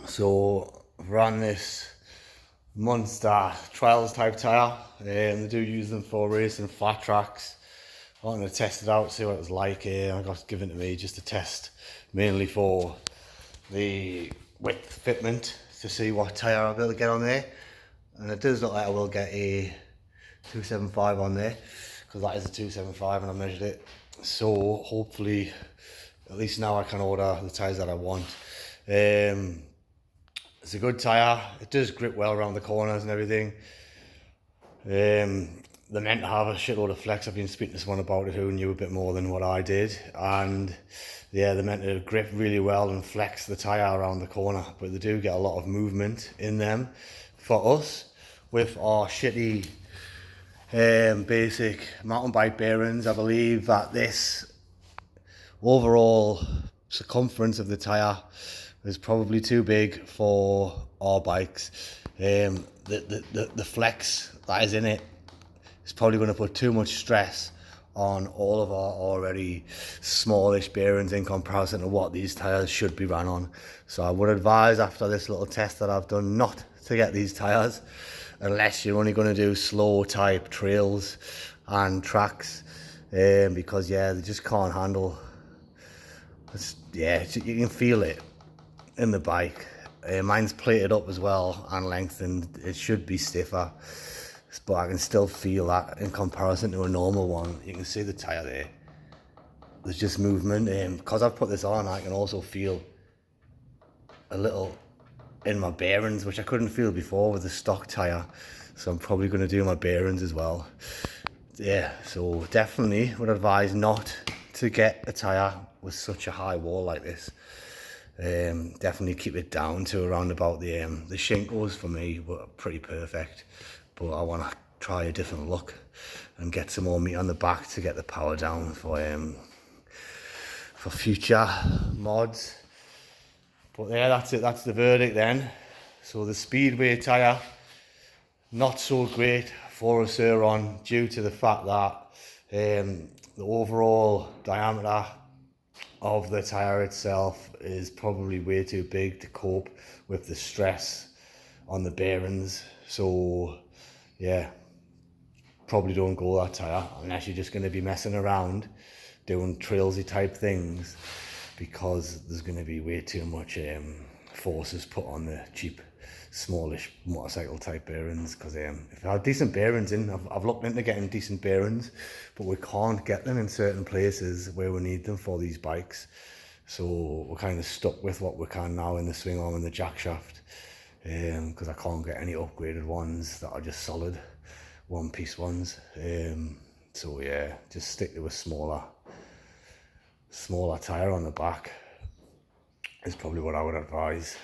So I've ran this Monster Trials type tyre. They do use them for racing flat tracks. I wanted to test it out, see what it was like. I got given to me just to test, mainly for the width fitment, to see what tyre I'll be able to get on there. And it does look like I will get a 275 on there, because that is a 275 and I measured it. So hopefully, at least now I can order the tyres that I want. It's a good tyre. It does grip well around the corners and everything. They're meant to have a shitload of flex. I've been speaking to someone about it who knew a bit more than what I did, and yeah, they're meant to grip really well and flex the tyre around the corner, but they do get a lot of movement in them. For us, with our shitty basic mountain bike bearings, I believe that this overall circumference of the tyre is probably too big for our bikes. The flex that is in it is probably going to put too much stress on all of our already smallish bearings in comparison to what these tyres should be run on. So I would advise, after this little test that I've done, not to get these tyres unless you're only going to do slow type trails and tracks, because yeah, they just can't handle. Yeah, you can feel it in the bike. Mine's plated up as well and lengthened. It should be stiffer, but I can still feel that in comparison to a normal one. You can see the tyre there. There's just movement. Because I've put this on, I can also feel a little in my bearings, which I couldn't feel before with the stock tyre. So I'm probably going to do my bearings as well. Yeah, so definitely would advise not to get a tyre with such a high wall like this. Definitely keep it down to around about the shinkos for me were pretty perfect, but I want to try a different look and get some more meat on the back to get the power down for future mods. But yeah, that's it. That's the verdict then. So the Speedway tyre, not so great for a surron, due to the fact that the overall diameter of the tyre itself is probably way too big to cope with the stress on the bearings. So yeah, probably don't go that tyre unless you're just going to be messing around doing trailsy type things, because there's going to be way too much forces put on the cheap smallish motorcycle type bearings. Because if I had decent bearings in, I've looked into getting decent bearings, but we can't get them in certain places where we need them for these bikes. So we're kind of stuck with what we can now in the swing arm and the jack shaft, because I can't get any upgraded ones that are just solid one piece ones. So yeah, just stick to a smaller tyre on the back is probably what I would advise.